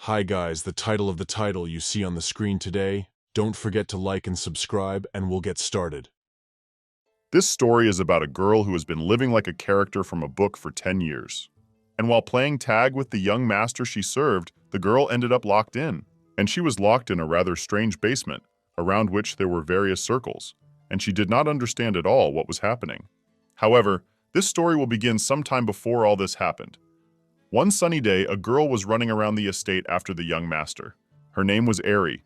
Hi guys, the title of the title you see on the screen today. Don't forget to like and subscribe, and we'll get started. This story is about a girl who has been living like a character from a book for 10 years. And while playing tag with the young master she served, the girl ended up locked in. And she was locked in a rather strange basement, around which there were various circles, and she did not understand at all what was happening. However, this story will begin sometime before all this happened. One sunny day, a girl was running around the estate after the young master. Her name was Eri.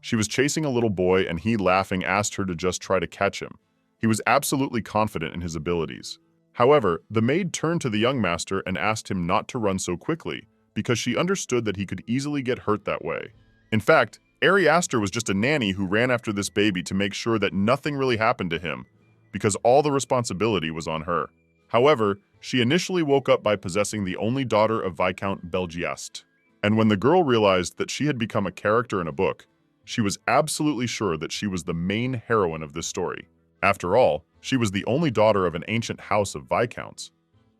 She was chasing a little boy, and he, laughing, asked her to just try to catch him. He was absolutely confident in his abilities. However, the maid turned to the young master and asked him not to run so quickly, because she understood that he could easily get hurt that way. In fact, Eri Aster was just a nanny who ran after this baby to make sure that nothing really happened to him, because all the responsibility was on her. However, she initially woke up by possessing the only daughter of Viscount Belgiast. And when the girl realized that she had become a character in a book, she was absolutely sure that she was the main heroine of this story. After all, she was the only daughter of an ancient house of Viscounts.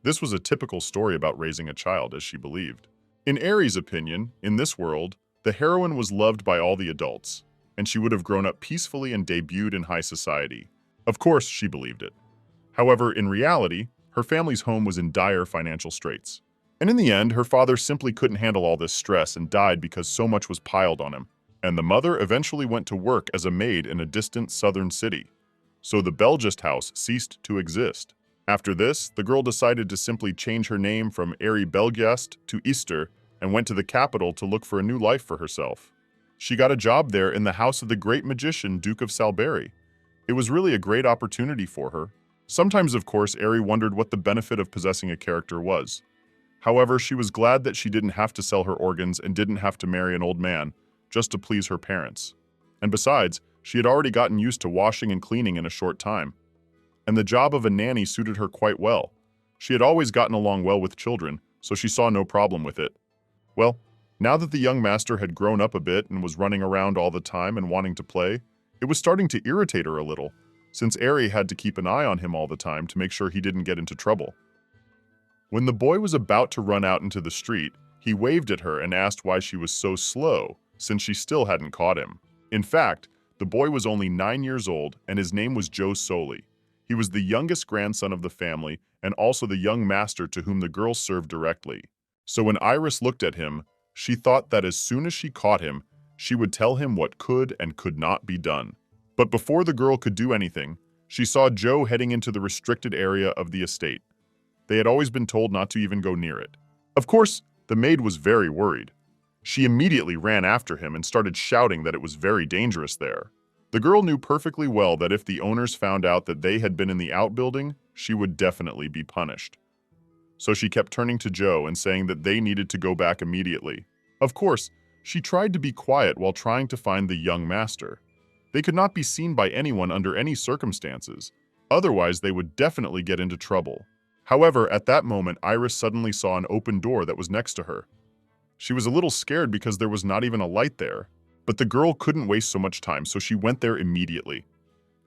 This was a typical story about raising a child, as she believed. In Eri's opinion, in this world, the heroine was loved by all the adults, and she would have grown up peacefully and debuted in high society. Of course, she believed it. However, in reality, her family's home was in dire financial straits. And in the end, her father simply couldn't handle all this stress and died because so much was piled on him. And the mother eventually went to work as a maid in a distant southern city. So the Belgiast house ceased to exist. After this, the girl decided to simply change her name from Eri Belgiast to Easter and went to the capital to look for a new life for herself. She got a job there in the house of the great magician Duke of Salsbury. It was really a great opportunity for her. Sometimes, of course, Eri wondered what the benefit of possessing a character was. However, she was glad that she didn't have to sell her organs and didn't have to marry an old man just to please her parents. And besides, she had already gotten used to washing and cleaning in a short time. And the job of a nanny suited her quite well. She had always gotten along well with children, so she saw no problem with it. Well, now that the young master had grown up a bit and was running around all the time and wanting to play, it was starting to irritate her a little, since Eri had to keep an eye on him all the time to make sure he didn't get into trouble. When the boy was about to run out into the street, he waved at her and asked why she was so slow, since she still hadn't caught him. In fact, the boy was only 9 years old, and his name was Joe Soli. He was the youngest grandson of the family and also the young master to whom the girl served directly. So when Iris looked at him, she thought that as soon as she caught him, she would tell him what could and could not be done. But before the girl could do anything, she saw Joe heading into the restricted area of the estate. They had always been told not to even go near it. Of course, the maid was very worried. She immediately ran after him and started shouting that it was very dangerous there. The girl knew perfectly well that if the owners found out that they had been in the outbuilding, she would definitely be punished. So she kept turning to Joe and saying that they needed to go back immediately. Of course, she tried to be quiet while trying to find the young master. They could not be seen by anyone under any circumstances. Otherwise, they would definitely get into trouble. However, at that moment, Iris suddenly saw an open door that was next to her. She was a little scared because there was not even a light there. But the girl couldn't waste so much time, so she went there immediately.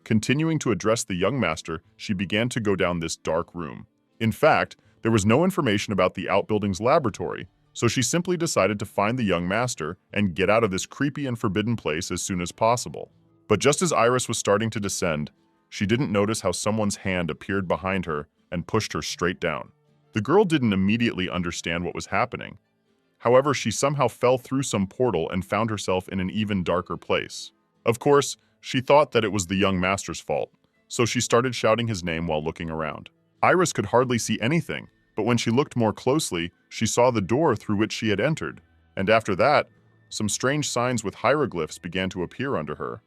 Continuing to address the young master, she began to go down this dark room. In fact, there was no information about the outbuilding's laboratory, so she simply decided to find the young master and get out of this creepy and forbidden place as soon as possible. But just as Iris was starting to descend, she didn't notice how someone's hand appeared behind her and pushed her straight down. The girl didn't immediately understand what was happening. However, she somehow fell through some portal and found herself in an even darker place. Of course, she thought that it was the young master's fault, so she started shouting his name while looking around. Iris could hardly see anything, but when she looked more closely, she saw the door through which she had entered, and after that, some strange signs with hieroglyphs began to appear under her.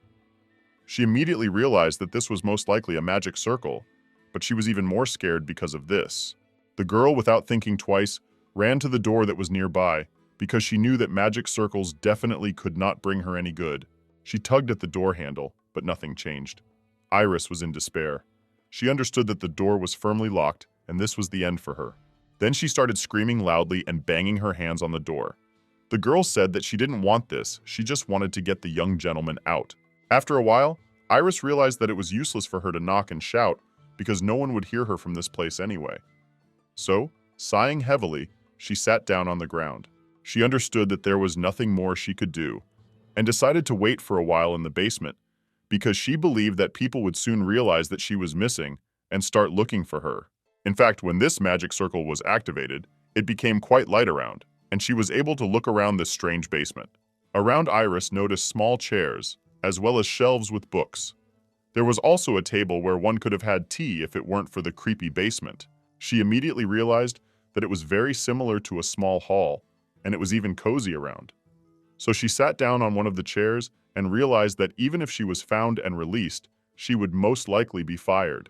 She immediately realized that this was most likely a magic circle, but she was even more scared because of this. The girl, without thinking twice, ran to the door that was nearby, because she knew that magic circles definitely could not bring her any good. She tugged at the door handle, but nothing changed. Iris was in despair. She understood that the door was firmly locked, and this was the end for her. Then she started screaming loudly and banging her hands on the door. The girl said that she didn't want this, she just wanted to get the young gentleman out. After a while, Iris realized that it was useless for her to knock and shout, because no one would hear her from this place anyway. So, sighing heavily, she sat down on the ground. She understood that there was nothing more she could do, and decided to wait for a while in the basement, because she believed that people would soon realize that she was missing and start looking for her. In fact, when this magic circle was activated, it became quite light around, and she was able to look around this strange basement. Around Iris noticed small chairs, as well as shelves with books. There was also a table where one could have had tea if it weren't for the creepy basement. She immediately realized that it was very similar to a small hall, and it was even cozy around. So she sat down on one of the chairs and realized that even if she was found and released, she would most likely be fired.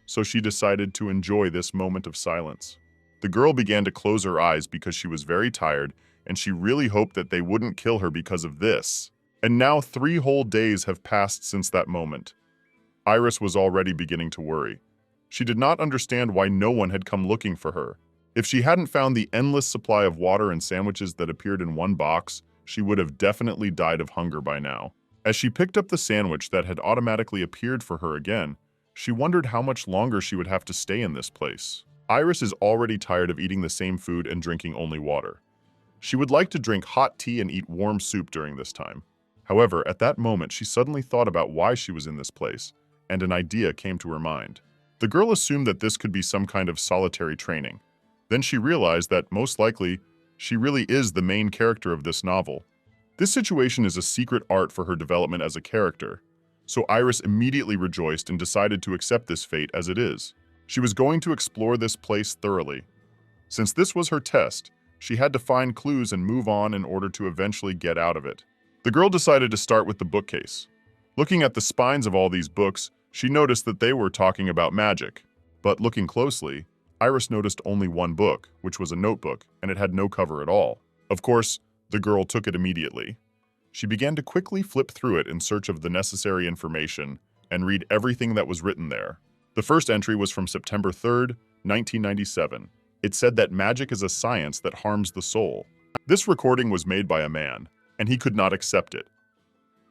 So she decided to enjoy this moment of silence. The girl began to close her eyes because she was very tired, and she really hoped that they wouldn't kill her because of this. And now 3 whole days have passed since that moment. Iris was already beginning to worry. She did not understand why no one had come looking for her. If she hadn't found the endless supply of water and sandwiches that appeared in one box, she would have definitely died of hunger by now. As she picked up the sandwich that had automatically appeared for her again, she wondered how much longer she would have to stay in this place. Iris is already tired of eating the same food and drinking only water. She would like to drink hot tea and eat warm soup during this time. However, at that moment, she suddenly thought about why she was in this place, and an idea came to her mind. The girl assumed that this could be some kind of solitary training. Then she realized that, most likely, she really is the main character of this novel. This situation is a secret art for her development as a character, so Iris immediately rejoiced and decided to accept this fate as it is. She was going to explore this place thoroughly. Since this was her test, she had to find clues and move on in order to eventually get out of it. The girl decided to start with the bookcase. Looking at the spines of all these books, she noticed that they were talking about magic. But looking closely, Iris noticed only one book, which was a notebook, and it had no cover at all. Of course, the girl took it immediately. She began to quickly flip through it in search of the necessary information and read everything that was written there. The first entry was from September 3rd, 1997. It said that magic is a science that harms the soul. This recording was made by a man, and he could not accept it.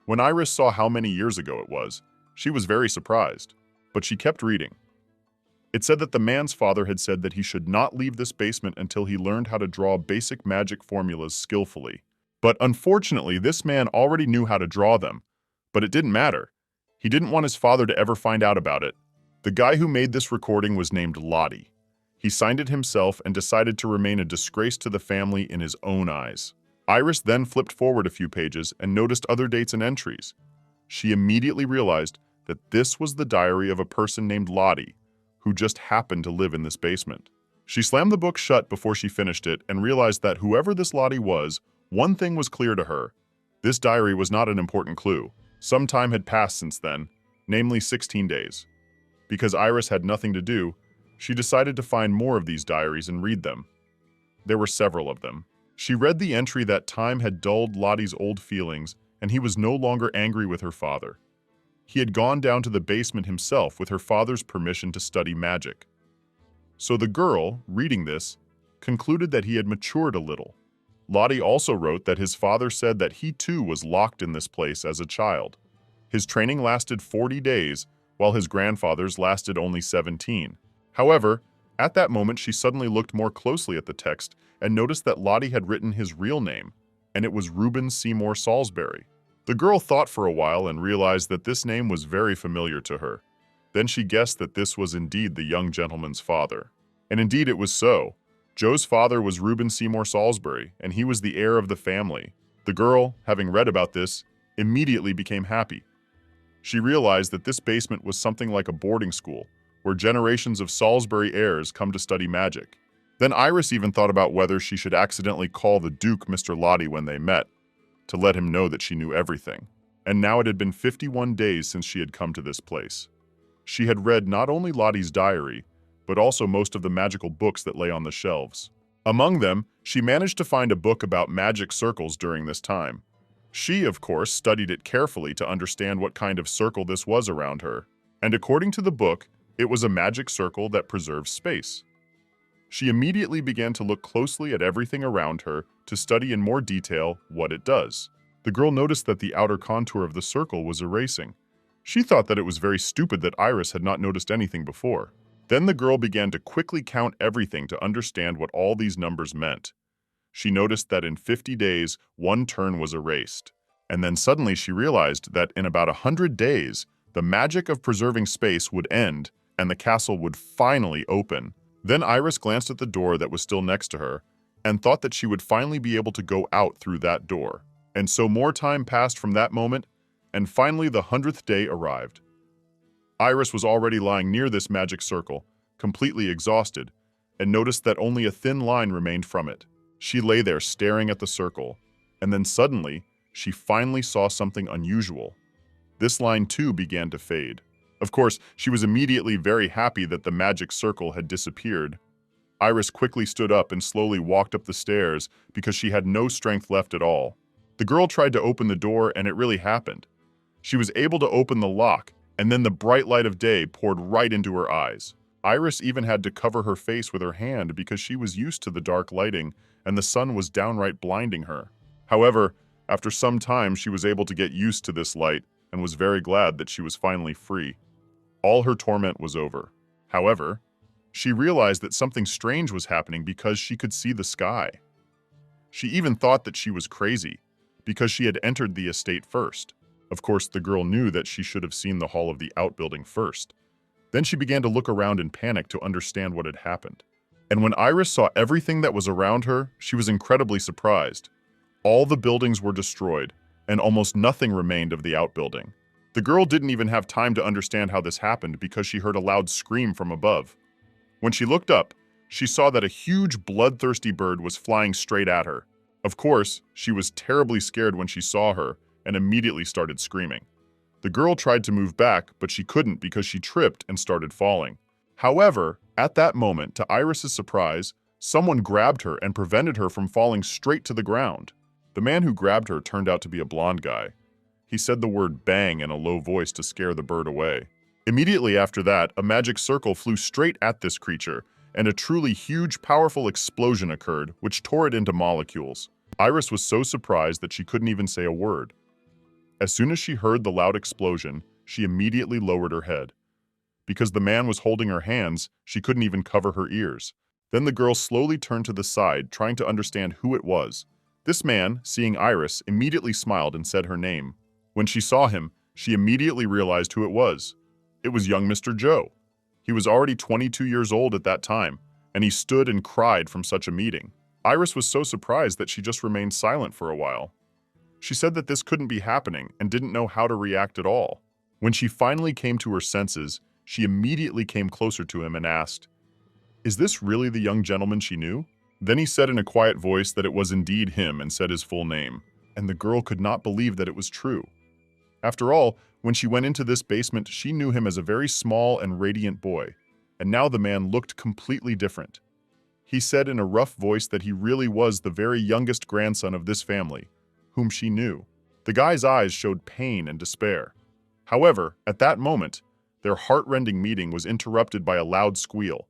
When Iris saw how many years ago it was, she was very surprised, but she kept reading. It said that the man's father had said that he should not leave this basement until he learned how to draw basic magic formulas skillfully. But unfortunately, this man already knew how to draw them, but it didn't matter. He didn't want his father to ever find out about it. The guy who made this recording was named Lottie. He signed it himself and decided to remain a disgrace to the family in his own eyes. Iris then flipped forward a few pages and noticed other dates and entries. She immediately realized that this was the diary of a person named Lottie, who just happened to live in this basement. She slammed the book shut before she finished it and realized that whoever this Lottie was, one thing was clear to her. This diary was not an important clue. Some time had passed since then, namely 16 days. Because Iris had nothing to do, she decided to find more of these diaries and read them. There were several of them. She read the entry that time had dulled Lottie's old feelings and he was no longer angry with her father. He had gone down to the basement himself with her father's permission to study magic. So the girl, reading this, concluded that he had matured a little. Lottie also wrote that his father said that he too was locked in this place as a child. His training lasted 40 days, while his grandfather's lasted only 17. However, at that moment she suddenly looked more closely at the text and noticed that Lottie had written his real name, and it was Reuben Seymour Salsbury. The girl thought for a while and realized that this name was very familiar to her. Then she guessed that this was indeed the young gentleman's father. And indeed it was so. Joe's father was Reuben Seymour Salsbury, and he was the heir of the family. The girl, having read about this, immediately became happy. She realized that this basement was something like a boarding school, where generations of Salsbury heirs come to study magic. Then Iris even thought about whether she should accidentally call the Duke Mr. Lottie when they met, to let him know that she knew everything. And now it had been 51 days since she had come to this place. She had read not only Lottie's diary, but also most of the magical books that lay on the shelves. Among them, she managed to find a book about magic circles during this time. She, of course, studied it carefully to understand what kind of circle this was around her. And according to the book, it was a magic circle that preserves space. She immediately began to look closely at everything around her to study in more detail what it does. The girl noticed that the outer contour of the circle was erasing. She thought that it was very stupid that Iris had not noticed anything before. Then the girl began to quickly count everything to understand what all these numbers meant. she noticed that in 50 days, one turn was erased. And then suddenly she realized that in about 100 days, the magic of preserving space would end and the castle would finally open. Then Iris glanced at the door that was still next to her and thought that she would finally be able to go out through that door. And so more time passed from that moment, and finally the 100th day arrived. Iris was already lying near this magic circle, completely exhausted, and noticed that only a thin line remained from it. She lay there staring at the circle, and then suddenly, she finally saw something unusual. This line too began to fade. Of course, she was immediately very happy that the magic circle had disappeared. Iris quickly stood up and slowly walked up the stairs because she had no strength left at all. The girl tried to open the door and it really happened. She was able to open the lock, and then the bright light of day poured right into her eyes. Iris even had to cover her face with her hand because she was used to the dark lighting and the sun was downright blinding her. However, after some time she was able to get used to this light and was very glad that she was finally free. All her torment was over. However, she realized that something strange was happening because she could see the sky. She even thought that she was crazy because she had entered the estate first. Of course, the girl knew that she should have seen the hall of the outbuilding first. Then she began to look around in panic to understand what had happened. And when Iris saw everything that was around her, she was incredibly surprised. All the buildings were destroyed, and almost nothing remained of the outbuilding. The girl didn't even have time to understand how this happened because she heard a loud scream from above. When she looked up, she saw that a huge bloodthirsty bird was flying straight at her. Of course, she was terribly scared when she saw her and immediately started screaming. The girl tried to move back, but she couldn't because she tripped and started falling. However, at that moment, to Iris's surprise, someone grabbed her and prevented her from falling straight to the ground. The man who grabbed her turned out to be a blonde guy. He said the word bang in a low voice to scare the bird away. Immediately after that, a magic circle flew straight at this creature, and a truly huge, powerful explosion occurred, which tore it into molecules. Iris was so surprised that she couldn't even say a word. As soon as she heard the loud explosion, she immediately lowered her head. Because the man was holding her hands, she couldn't even cover her ears. Then the girl slowly turned to the side, trying to understand who it was. This man, seeing Iris, immediately smiled and said her name. When she saw him, she immediately realized who it was. It was young Mr. Joe. He was already 22 years old at that time, and he stood and cried from such a meeting. Iris was so surprised that she just remained silent for a while. She said that this couldn't be happening and didn't know how to react at all. When she finally came to her senses, she immediately came closer to him and asked, "Is this really the young gentleman she knew?" Then he said in a quiet voice that it was indeed him and said his full name, and the girl could not believe that it was true. After all, when she went into this basement, she knew him as a very small and radiant boy, and now the man looked completely different. He said in a rough voice that he really was the very youngest grandson of this family, whom she knew. The guy's eyes showed pain and despair. However, at that moment, their heart-rending meeting was interrupted by a loud squeal.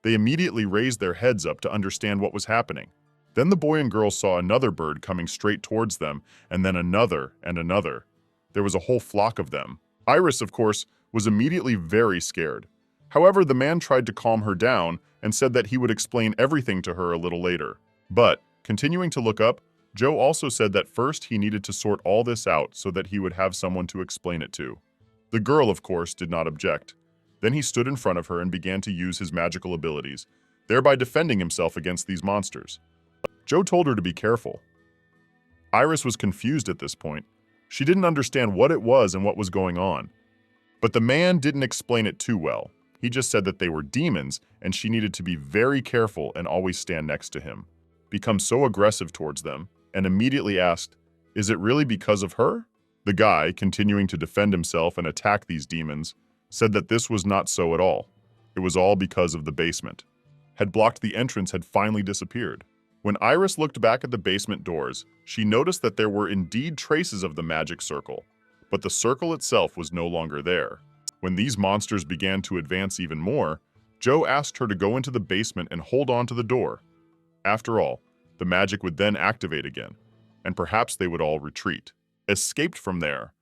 They immediately raised their heads up to understand what was happening. Then the boy and girl saw another bird coming straight towards them, and then another and another. There was a whole flock of them. Iris, of course, was immediately very scared. However, the man tried to calm her down and said that he would explain everything to her a little later. But, continuing to look up, Joe also said that first he needed to sort all this out so that he would have someone to explain it to. The girl, of course, did not object. Then he stood in front of her and began to use his magical abilities, thereby defending himself against these monsters. Joe told her to be careful. Iris was confused at this point. She didn't understand what it was and what was going on. But the man didn't explain it too well. He just said that they were demons and she needed to be very careful and always stand next to him. Become so aggressive towards them, and immediately asked, "Is it really because of her?" The guy, continuing to defend himself and attack these demons, said that this was not so at all. It was all because of the basement. Had blocked the entrance had finally disappeared. When Iris looked back at the basement doors, she noticed that there were indeed traces of the magic circle, but the circle itself was no longer there. When these monsters began to advance even more, Joe asked her to go into the basement and hold on to the door. After all, the magic would then activate again, and perhaps they would all retreat, escaped from there.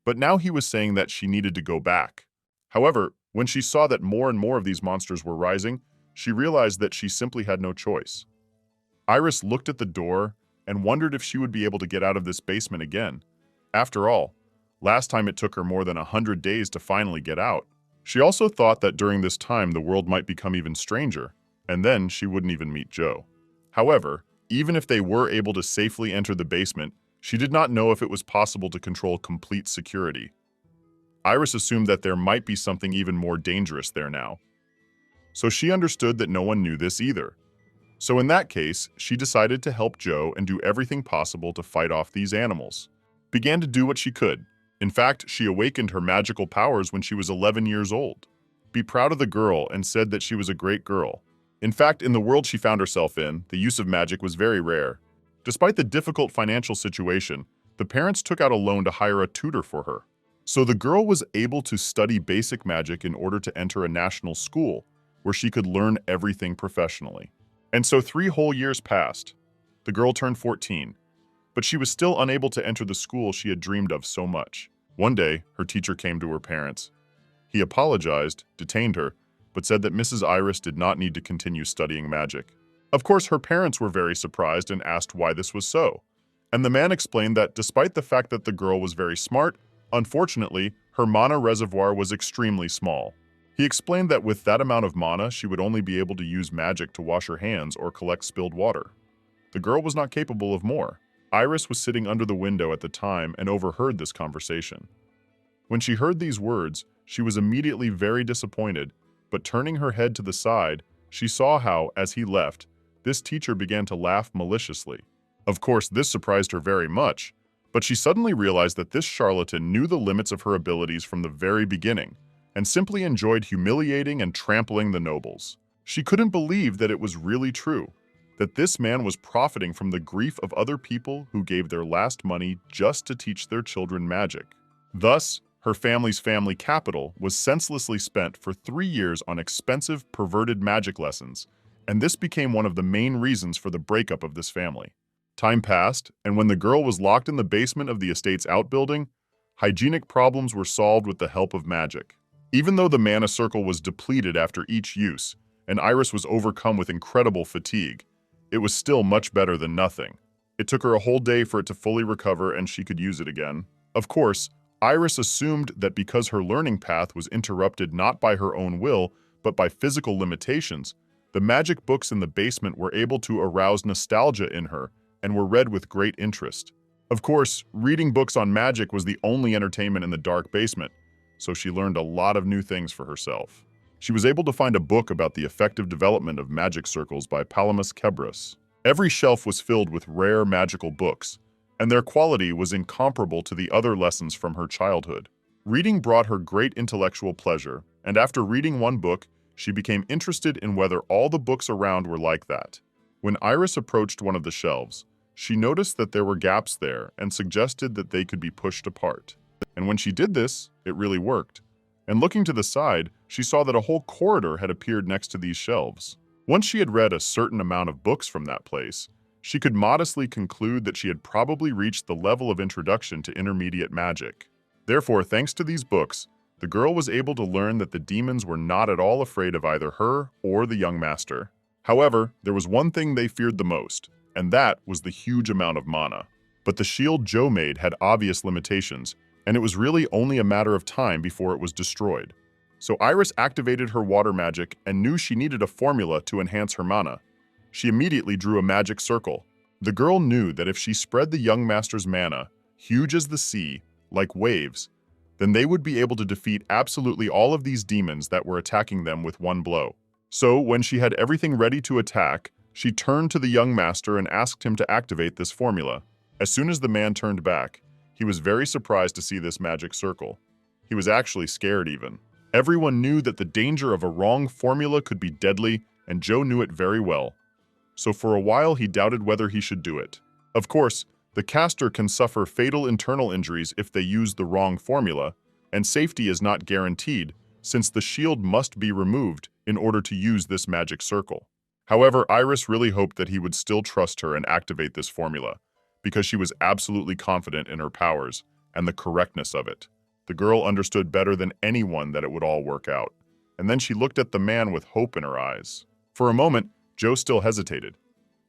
But now he was saying that she needed to go back. However, when she saw that more and more of these monsters were rising, she realized that she simply had no choice. Iris looked at the door and wondered if she would be able to get out of this basement again. After all, last time it took her more than 100 days to finally get out. She also thought that during this time the world might become even stranger, and then she wouldn't even meet Joe. However, even if they were able to safely enter the basement, she did not know if it was possible to control complete security. Iris assumed that there might be something even more dangerous there now. So she understood that no one knew this either. So in that case, she decided to help Joe and do everything possible to fight off these animals. Began to do what she could. In fact, she awakened her magical powers when she was 11 years old. Be proud of the girl and said that she was a great girl. In fact, in the world she found herself in, the use of magic was very rare. Despite the difficult financial situation, the parents took out a loan to hire a tutor for her. So the girl was able to study basic magic in order to enter a national school, where she could learn everything professionally. And so 3 whole years passed. The girl turned 14, but she was still unable to enter the school she had dreamed of so much. One day, her teacher came to her parents. He apologized, detained her, but said that Mrs. Iris did not need to continue studying magic. Of course, her parents were very surprised and asked why this was so. And the man explained that despite the fact that the girl was very smart, unfortunately, her mana reservoir was extremely small. He explained that with that amount of mana, she would only be able to use magic to wash her hands or collect spilled water. The girl was not capable of more. Iris was sitting under the window at the time and overheard this conversation. When she heard these words, she was immediately very disappointed, but turning her head to the side, she saw how, as he left, this teacher began to laugh maliciously. Of course, this surprised her very much, but she suddenly realized that this charlatan knew the limits of her abilities from the very beginning, and simply enjoyed humiliating and trampling the nobles. She couldn't believe that it was really true, that this man was profiting from the grief of other people who gave their last money just to teach their children magic. Thus, her family's family capital was senselessly spent for 3 years on expensive, perverted magic lessons, and this became one of the main reasons for the breakup of this family. Time passed, and when the girl was locked in the basement of the estate's outbuilding, hygienic problems were solved with the help of magic. Even though the mana circle was depleted after each use, and Iris was overcome with incredible fatigue, it was still much better than nothing. It took her a whole day for it to fully recover and she could use it again. Of course, Iris assumed that because her learning path was interrupted not by her own will, but by physical limitations, the magic books in the basement were able to arouse nostalgia in her and were read with great interest. Of course, reading books on magic was the only entertainment in the dark basement, so she learned a lot of new things for herself. She was able to find a book about the effective development of magic circles by Palamas Kebris. Every shelf was filled with rare magical books, and their quality was incomparable to the other lessons from her childhood. Reading brought her great intellectual pleasure, and after reading one book, she became interested in whether all the books around were like that. When Iris approached one of the shelves, she noticed that there were gaps there and suggested that they could be pushed apart. And when she did this, it really worked. And looking to the side, she saw that a whole corridor had appeared next to these shelves. Once she had read a certain amount of books from that place, she could modestly conclude that she had probably reached the level of introduction to intermediate magic. Therefore, thanks to these books, the girl was able to learn that the demons were not at all afraid of either her or the young master. However, there was one thing they feared the most, and that was the huge amount of mana. But the shield Joe made had obvious limitations, and it was really only a matter of time before it was destroyed. So Iris activated her water magic and knew she needed a formula to enhance her mana. She immediately drew a magic circle. The girl knew that if she spread the young master's mana, huge as the sea, like waves, then they would be able to defeat absolutely all of these demons that were attacking them with one blow. So when she had everything ready to attack, she turned to the young master and asked him to activate this formula. As soon as the man turned back, he was very surprised to see this magic circle. He was actually scared even. Everyone knew that the danger of a wrong formula could be deadly, and Joe knew it very well. So for a while he doubted whether he should do it. Of course, the caster can suffer fatal internal injuries if they use the wrong formula, and safety is not guaranteed since the shield must be removed in order to use this magic circle. However, Iris really hoped that he would still trust her and activate this formula, because she was absolutely confident in her powers and the correctness of it. The girl understood better than anyone that it would all work out. And then she looked at the man with hope in her eyes. For a moment, Joe still hesitated.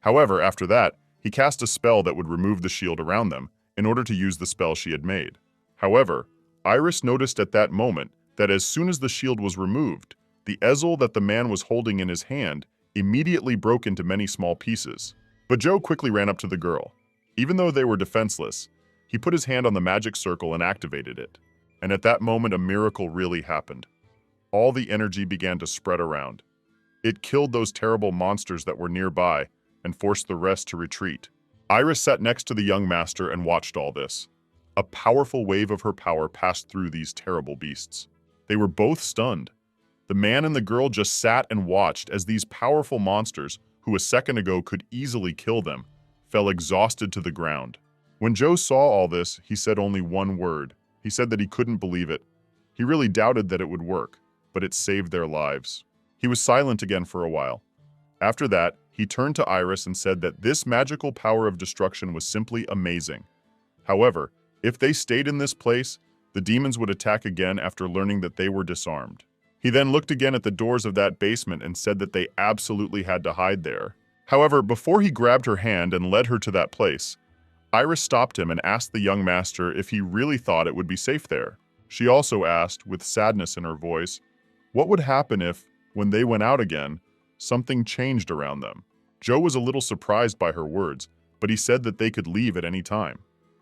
However, after that, he cast a spell that would remove the shield around them in order to use the spell she had made. However, Iris noticed at that moment that as soon as the shield was removed, the ezel that the man was holding in his hand immediately broke into many small pieces. But Joe quickly ran up to the girl. Even though they were defenseless, he put his hand on the magic circle and activated it. And at that moment, a miracle really happened. All the energy began to spread around. It killed those terrible monsters that were nearby and forced the rest to retreat. Iris sat next to the young master and watched all this. A powerful wave of her power passed through these terrible beasts. They were both stunned. The man and the girl just sat and watched as these powerful monsters, who a second ago could easily kill them, fell exhausted to the ground. When Joe saw all this, he said only one word. He said that he couldn't believe it. He really doubted that it would work, but it saved their lives. He was silent again for a while. After that, he turned to Iris and said that this magical power of destruction was simply amazing. However, if they stayed in this place, the demons would attack again after learning that they were disarmed. He then looked again at the doors of that basement and said that they absolutely had to hide there. However, before he grabbed her hand and led her to that place, Iris stopped him and asked the young master if he really thought it would be safe there. She also asked, with sadness in her voice, what would happen if, when they went out again, something changed around them. Joe was a little surprised by her words, but he said that they could leave at any time.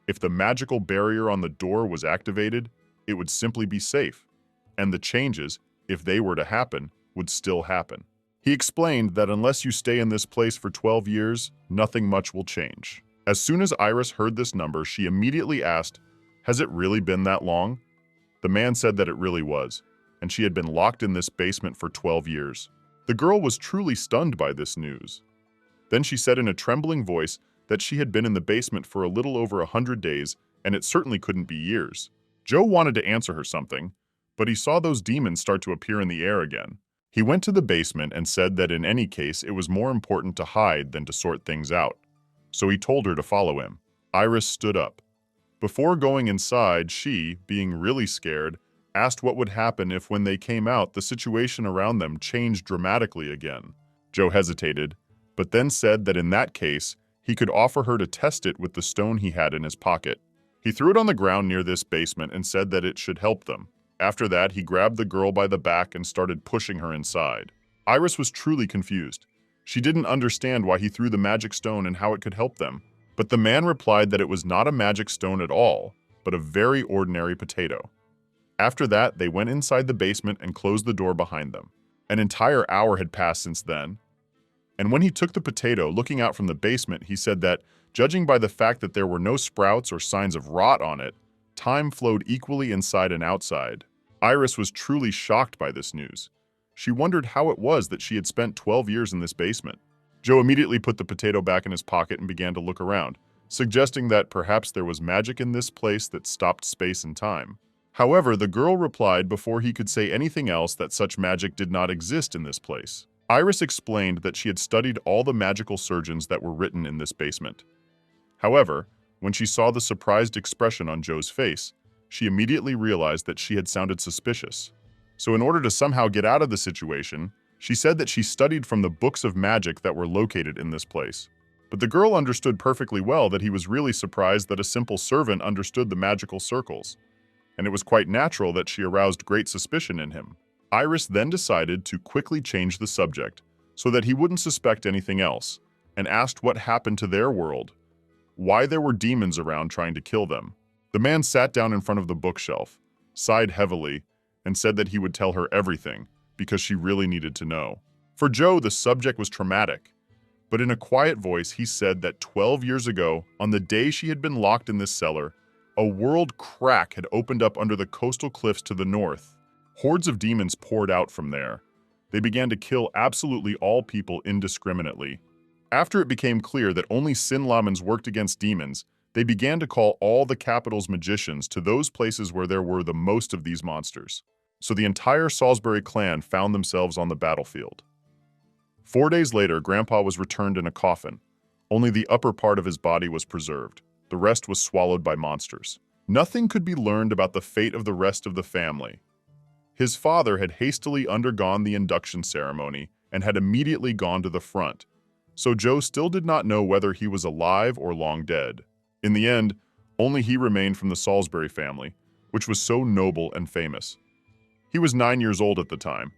If the magical barrier on the door was activated, it would simply be safe, and the changes, if they were to happen, would still happen. He explained that unless you stay in this place for 12 years, nothing much will change. As soon as Iris heard this number, she immediately asked, "Has it really been that long?" The man said that it really was, and she had been locked in this basement for 12 years. The girl was truly stunned by this news. Then she said in a trembling voice that she had been in the basement for a little over 100 days, and it certainly couldn't be years. Joe wanted to answer her something, but he saw those demons start to appear in the air again. He went to the basement and said that in any case it was more important to hide than to sort things out. So he told her to follow him. Iris stood up. Before going inside, she, being really scared, asked what would happen if when they came out, the situation around them changed dramatically again. Joe hesitated, but then said that in that case, he could offer her to test it with the stone he had in his pocket. He threw it on the ground near this basement and said that it should help them. After that, he grabbed the girl by the back and started pushing her inside. Iris was truly confused. She didn't understand why he threw the magic stone and how it could help them. But the man replied that it was not a magic stone at all, but a very ordinary potato. After that, they went inside the basement and closed the door behind them. An entire hour had passed since then. And when he took the potato, looking out from the basement, he said that, judging by the fact that there were no sprouts or signs of rot on it, time flowed equally inside and outside. Iris was truly shocked by this news. She wondered how it was that she had spent 12 years in this basement. Joe immediately put the potato back in his pocket and began to look around, suggesting that perhaps there was magic in this place that stopped space and time. However, the girl replied before he could say anything else that such magic did not exist in this place. Iris explained that she had studied all the magical surgeons that were written in this basement. However, when she saw the surprised expression on Joe's face, she immediately realized that she had sounded suspicious. So in order to somehow get out of the situation, she said that she studied from the books of magic that were located in this place. But the girl understood perfectly well that he was really surprised that a simple servant understood the magical circles, and it was quite natural that she aroused great suspicion in him. Iris then decided to quickly change the subject so that he wouldn't suspect anything else, and asked what happened to their world, why there were demons around trying to kill them. The man sat down in front of the bookshelf, sighed heavily, and said that he would tell her everything because she really needed to know. For Joe, the subject was traumatic, but in a quiet voice he said that 12 years ago, on the day she had been locked in this cellar, a world crack had opened up under the coastal cliffs to the north. Hordes of demons poured out from there. They began to kill absolutely all people indiscriminately. After it became clear that only Sin Lamans worked against demons, they began to call all the capital's magicians to those places where there were the most of these monsters. So the entire Salsbury clan found themselves on the battlefield. 4 days later, Grandpa was returned in a coffin. Only the upper part of his body was preserved. The rest was swallowed by monsters. Nothing could be learned about the fate of the rest of the family. His father had hastily undergone the induction ceremony and had immediately gone to the front. so Joe still did not know whether he was alive or long dead. In the end, only he remained from the Salsbury family, which was so noble and famous. He was 9 years old at the time.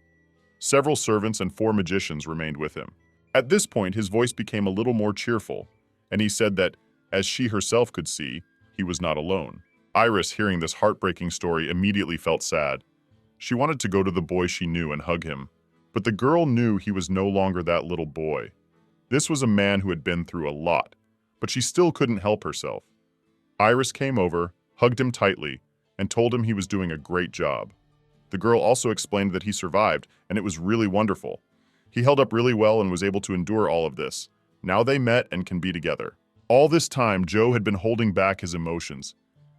Several servants and 4 magicians remained with him. At this point, his voice became a little more cheerful, and he said that, as she herself could see, he was not alone. Iris, hearing this heartbreaking story, immediately felt sad. She wanted to go to the boy she knew and hug him, but the girl knew he was no longer that little boy. This was a man who had been through a lot, but she still couldn't help herself. Iris came over, hugged him tightly, and told him he was doing a great job. The girl also explained that he survived, and it was really wonderful. He held up really well and was able to endure all of this. Now they met and can be together. All this time, Joe had been holding back his emotions.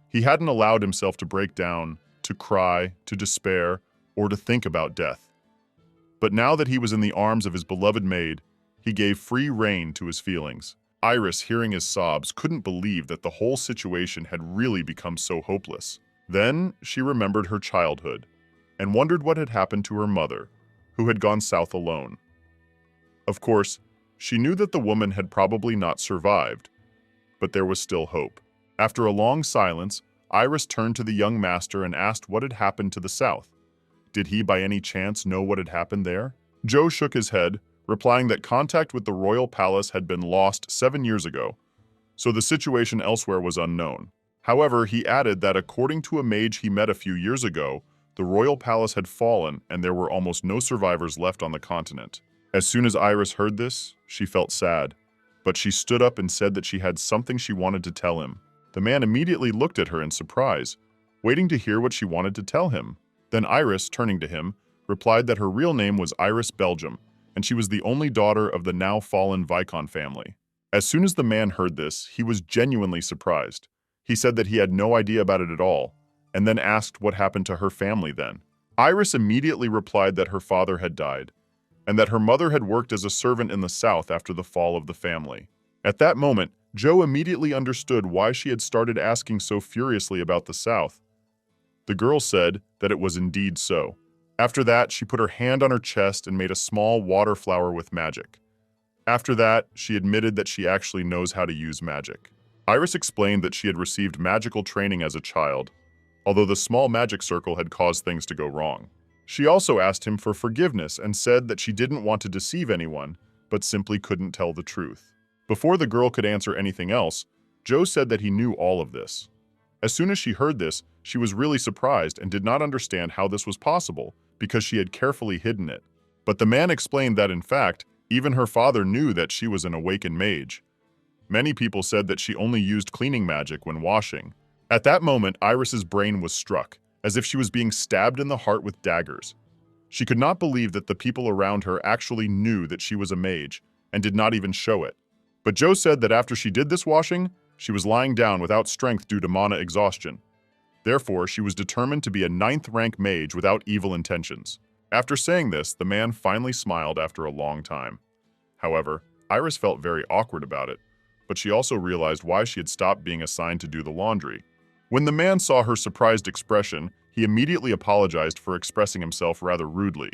He hadn't allowed himself to break down, to cry, to despair, or to think about death. But now that he was in the arms of his beloved maid, he gave free rein to his feelings. Iris, hearing his sobs, couldn't believe that the whole situation had really become so hopeless. Then she remembered her childhood and wondered what had happened to her mother, who had gone south alone. Of course, she knew that the woman had probably not survived, but there was still hope. After a long silence, Iris turned to the young master and asked what had happened to the south. Did he by any chance know what had happened there? Joe shook his head, replying that contact with the royal palace had been lost 7 years ago, so the situation elsewhere was unknown. However, he added that according to a mage he met a few years ago, the royal palace had fallen and there were almost no survivors left on the continent. As soon as Iris heard this, she felt sad, but she stood up and said that she had something she wanted to tell him. The man immediately looked at her in surprise, waiting to hear what she wanted to tell him. Then Iris, turning to him, replied that her real name was Iris Belgium, and she was the only daughter of the now fallen Viscount family. As soon as the man heard this, he was genuinely surprised. He said that he had no idea about it at all, and then asked what happened to her family then. Iris immediately replied that her father had died, and that her mother had worked as a servant in the south after the fall of the family. At that moment, Joe immediately understood why she had started asking so furiously about the south. The girl said that it was indeed so. After that, she put her hand on her chest and made a small water flower with magic. After that, she admitted that she actually knows how to use magic. Iris explained that she had received magical training as a child, although the small magic circle had caused things to go wrong. She also asked him for forgiveness and said that she didn't want to deceive anyone, but simply couldn't tell the truth. Before the girl could answer anything else, Joe said that he knew all of this. As soon as she heard this, she was really surprised and did not understand how this was possible because she had carefully hidden it. But the man explained that, in fact, even her father knew that she was an awakened mage. Many people said that she only used cleaning magic when washing. At that moment, Iris's brain was struck, as if she was being stabbed in the heart with daggers. She could not believe that the people around her actually knew that she was a mage, and did not even show it. But Joe said that after she did this washing, she was lying down without strength due to mana exhaustion. Therefore, she was determined to be a 9th-rank mage without evil intentions. After saying this, the man finally smiled after a long time. However, Iris felt very awkward about it, but she also realized why she had stopped being assigned to do the laundry. When the man saw her surprised expression, he immediately apologized for expressing himself rather rudely.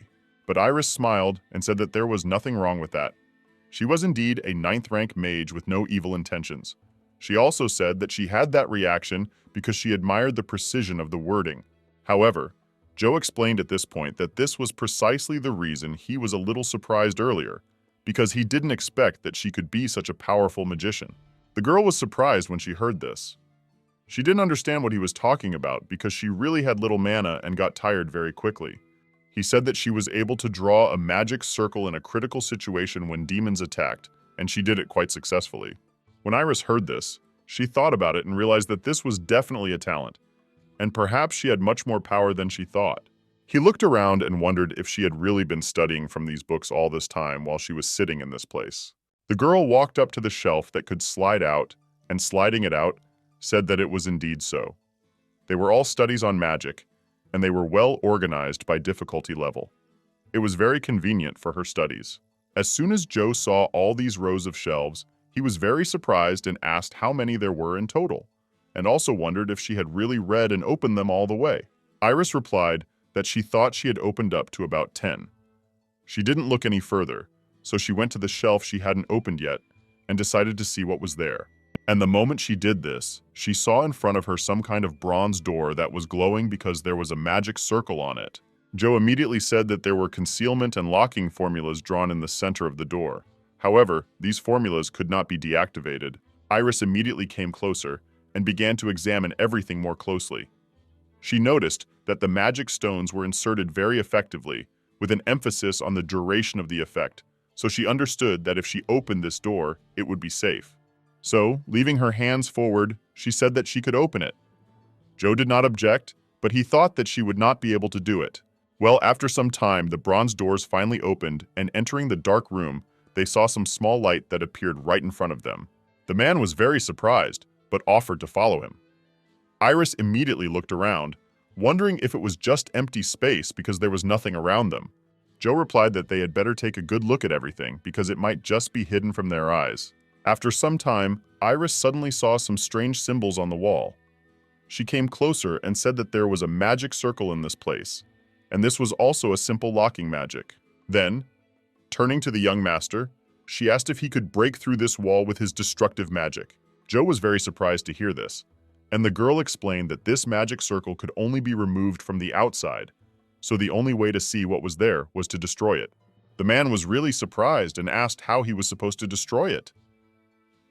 But Iris smiled and said that there was nothing wrong with that. She was indeed a 9th-rank mage with no evil intentions. She also said that she had that reaction because she admired the precision of the wording. However, Joe explained at this point that this was precisely the reason he was a little surprised earlier, because he didn't expect that she could be such a powerful magician. The girl was surprised when she heard this. She didn't understand what he was talking about because she really had little mana and got tired very quickly. He said that she was able to draw a magic circle in a critical situation when demons attacked, and she did it quite successfully. When Iris heard this, she thought about it and realized that this was definitely a talent, and perhaps she had much more power than she thought. He looked around and wondered if she had really been studying from these books all this time while she was sitting in this place. The girl walked up to the shelf that could slide out, and sliding it out, said that it was indeed so. They were all studies on magic, and they were well organized by difficulty level. It was very convenient for her studies. As soon as Joe saw all these rows of shelves, he was very surprised and asked how many there were in total, and also wondered if she had really read and opened them all the way. Iris replied that she thought she had opened up to about 10. She didn't look any further, so she went to the shelf she hadn't opened yet and decided to see what was there. And the moment she did this, she saw in front of her some kind of bronze door that was glowing because there was a magic circle on it. Joe immediately said that there were concealment and locking formulas drawn in the center of the door. However, these formulas could not be deactivated. Iris immediately came closer and began to examine everything more closely. She noticed that the magic stones were inserted very effectively, with an emphasis on the duration of the effect, so she understood that if she opened this door, it would be safe. So, leaving her hands forward, she said that she could open it. Joe did not object, but he thought that she would not be able to do it. Well, after some time, the bronze doors finally opened, and entering the dark room, they saw some small light that appeared right in front of them. The man was very surprised, but offered to follow him. Iris immediately looked around, wondering if it was just empty space because there was nothing around them. Joe replied that they had better take a good look at everything because it might just be hidden from their eyes. After some time, Iris suddenly saw some strange symbols on the wall. She came closer and said that there was a magic circle in this place, and this was also a simple locking magic. Then, turning to the young master, she asked if he could break through this wall with his destructive magic. Joe was very surprised to hear this, and the girl explained that this magic circle could only be removed from the outside, so the only way to see what was there was to destroy it. The man was really surprised and asked how he was supposed to destroy it.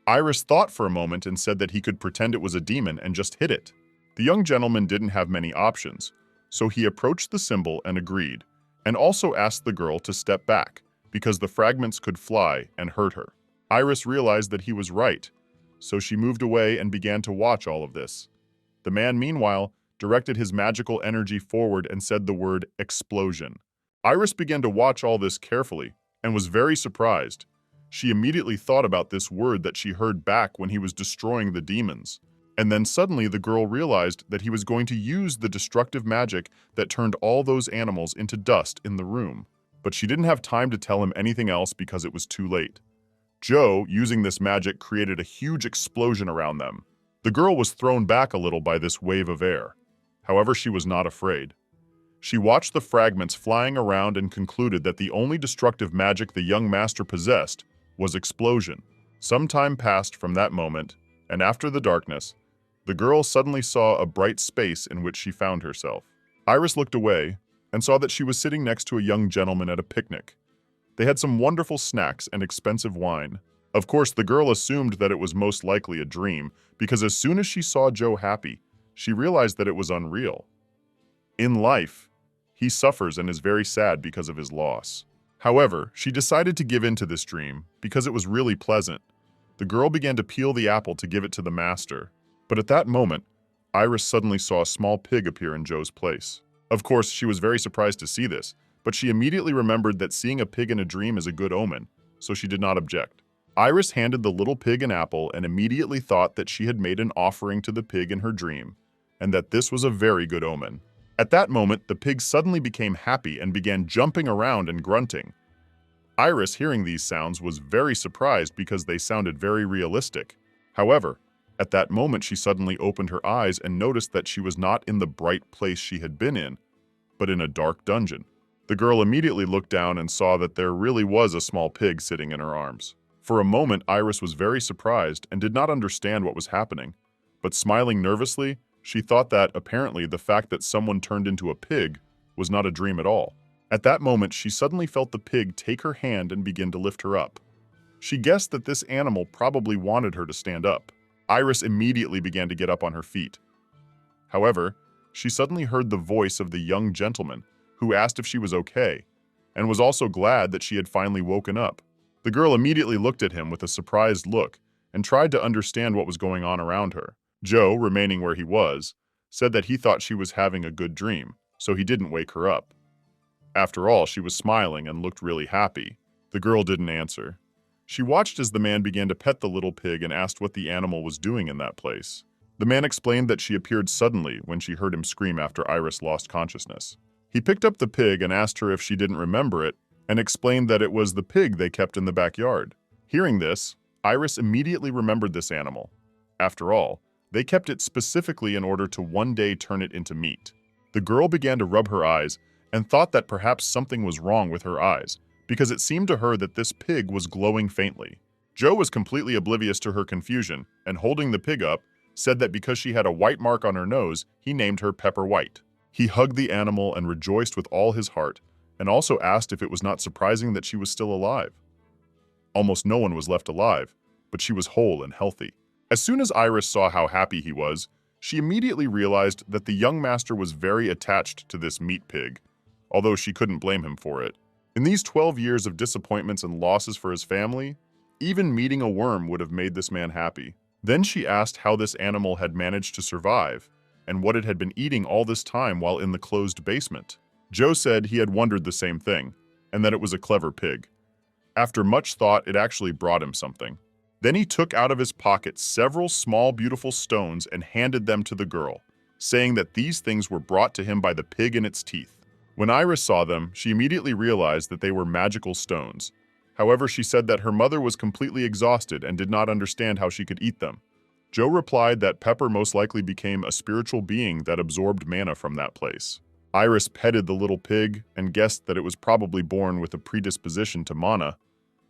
Iris thought for a moment and said that he could pretend it was a demon and just hit it. The young gentleman didn't have many options, so he approached the symbol and agreed, and also asked the girl to step back, because the fragments could fly and hurt her. Iris realized that he was right, so she moved away and began to watch all of this. The man, meanwhile, directed his magical energy forward and said the word explosion. Iris began to watch all this carefully and was very surprised. She immediately thought about this word that she heard back when he was destroying the demons. And then suddenly the girl realized that he was going to use the destructive magic that turned all those animals into dust in the room. But she didn't have time to tell him anything else because it was too late. Joe, using this magic, created a huge explosion around them. The girl was thrown back a little by this wave of air. However, she was not afraid. She watched the fragments flying around and concluded that the only destructive magic the young master possessed was explosion. Some time passed from that moment, and after the darkness, the girl suddenly saw a bright space in which she found herself. Iris looked away and saw that she was sitting next to a young gentleman at a picnic. They had some wonderful snacks and expensive wine. Of course, the girl assumed that it was most likely a dream, because as soon as she saw Joe happy, she realized that it was unreal. In life, he suffers and is very sad because of his loss. However, she decided to give in to this dream because it was really pleasant. The girl began to peel the apple to give it to the master. But at that moment, Iris suddenly saw a small pig appear in Joe's place. Of course, she was very surprised to see this, but she immediately remembered that seeing a pig in a dream is a good omen, so she did not object. Iris handed the little pig an apple and immediately thought that she had made an offering to the pig in her dream, and that this was a very good omen. At that moment, the pig suddenly became happy and began jumping around and grunting. Iris, hearing these sounds, was very surprised because they sounded very realistic. However, at that moment she suddenly opened her eyes and noticed that she was not in the bright place she had been in, but in a dark dungeon. The girl immediately looked down and saw that there really was a small pig sitting in her arms. For a moment, Iris was very surprised and did not understand what was happening, but smiling nervously, she thought that, apparently, the fact that someone turned into a pig was not a dream at all. At that moment, she suddenly felt the pig take her hand and begin to lift her up. She guessed that this animal probably wanted her to stand up. Iris immediately began to get up on her feet. However, she suddenly heard the voice of the young gentleman, who asked if she was okay, and was also glad that she had finally woken up. The girl immediately looked at him with a surprised look and tried to understand what was going on around her. Joe, remaining where he was, said that he thought she was having a good dream, so he didn't wake her up. After all, she was smiling and looked really happy. The girl didn't answer. She watched as the man began to pet the little pig and asked what the animal was doing in that place. The man explained that she appeared suddenly when she heard him scream after Iris lost consciousness. He picked up the pig and asked her if she didn't remember it, and explained that it was the pig they kept in the backyard. Hearing this, Iris immediately remembered this animal. After all, they kept it specifically in order to one day turn it into meat. The girl began to rub her eyes and thought that perhaps something was wrong with her eyes, because it seemed to her that this pig was glowing faintly. Joe was completely oblivious to her confusion, and holding the pig up, said that because she had a white mark on her nose, he named her Pepper White. He hugged the animal and rejoiced with all his heart, and also asked if it was not surprising that she was still alive. Almost no one was left alive, but she was whole and healthy. As soon as Iris saw how happy he was, she immediately realized that the young master was very attached to this meat pig, although she couldn't blame him for it. In these 12 years of disappointments and losses for his family, even meeting a worm would have made this man happy. Then she asked how this animal had managed to survive, and what it had been eating all this time while in the closed basement. Joe said he had wondered the same thing, and that it was a clever pig. After much thought, it actually brought him something. Then he took out of his pocket several small, beautiful stones and handed them to the girl, saying that these things were brought to him by the pig in its teeth. When Iris saw them, she immediately realized that they were magical stones. However, she said that her mother was completely exhausted and did not understand how she could eat them. Joe replied that Pepper most likely became a spiritual being that absorbed mana from that place. Iris petted the little pig and guessed that it was probably born with a predisposition to mana.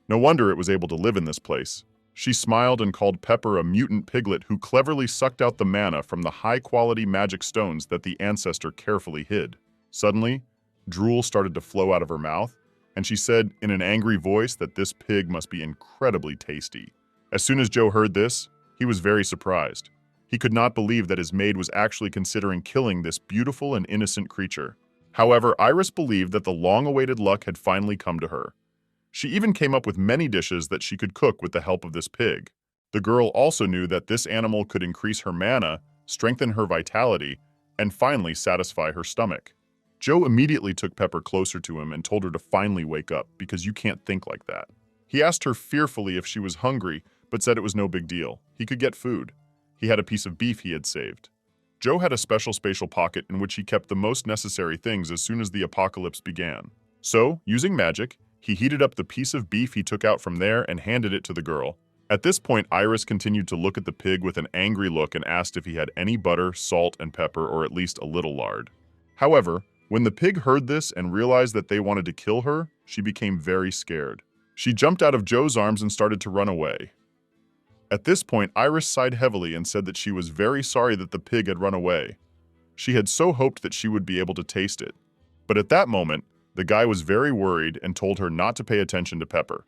No wonder it was able to live in this place. She smiled and called Pepper a mutant piglet who cleverly sucked out the mana from the high-quality magic stones that the ancestor carefully hid. Suddenly, drool started to flow out of her mouth, and she said in an angry voice that this pig must be incredibly tasty. As soon as Joe heard this, he was very surprised. He could not believe that his maid was actually considering killing this beautiful and innocent creature. However, Iris believed that the long-awaited luck had finally come to her. She even came up with many dishes that she could cook with the help of this pig. The girl also knew that this animal could increase her mana, strengthen her vitality, and finally satisfy her stomach. Joe immediately took Pepper closer to him and told her to finally wake up because you can't think like that. He asked her fearfully if she was hungry, but said it was no big deal. He could get food. He had a piece of beef he had saved. Joe had a special spatial pocket in which he kept the most necessary things as soon as the apocalypse began. So, using magic, he heated up the piece of beef he took out from there and handed it to the girl. At this point, Iris continued to look at the pig with an angry look and asked if he had any butter, salt, and pepper, or at least a little lard. However, when the pig heard this and realized that they wanted to kill her, she became very scared. She jumped out of Joe's arms and started to run away. At this point, Iris sighed heavily and said that she was very sorry that the pig had run away. She had so hoped that she would be able to taste it. But at that moment, the guy was very worried and told her not to pay attention to Pepper.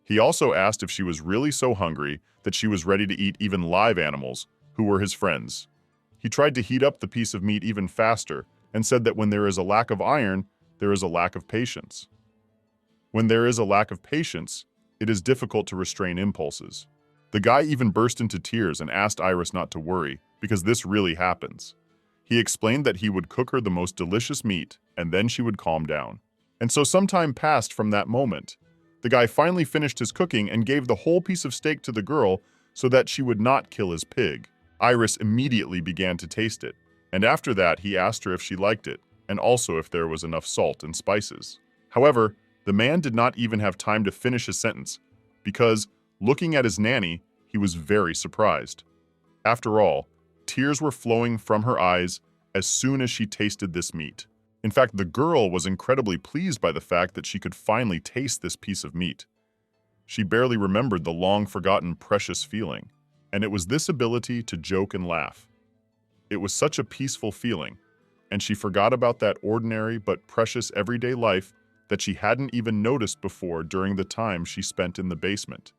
He also asked if she was really so hungry that she was ready to eat even live animals, who were his friends. He tried to heat up the piece of meat even faster and said that when there is a lack of iron, there is a lack of patience. When there is a lack of patience, it is difficult to restrain impulses. The guy even burst into tears and asked Iris not to worry, because this really happens. He explained that he would cook her the most delicious meat, and then she would calm down. And so some time passed from that moment. The guy finally finished his cooking and gave the whole piece of steak to the girl so that she would not kill his pig. Iris immediately began to taste it, and after that he asked her if she liked it, and also if there was enough salt and spices. However, the man did not even have time to finish his sentence, because, looking at his nanny, he was very surprised. After all, tears were flowing from her eyes as soon as she tasted this meat. In fact, the girl was incredibly pleased by the fact that she could finally taste this piece of meat. She barely remembered the long-forgotten precious feeling, and it was this ability to joke and laugh. It was such a peaceful feeling, and she forgot about that ordinary but precious everyday life that she hadn't even noticed before during the time she spent in the basement.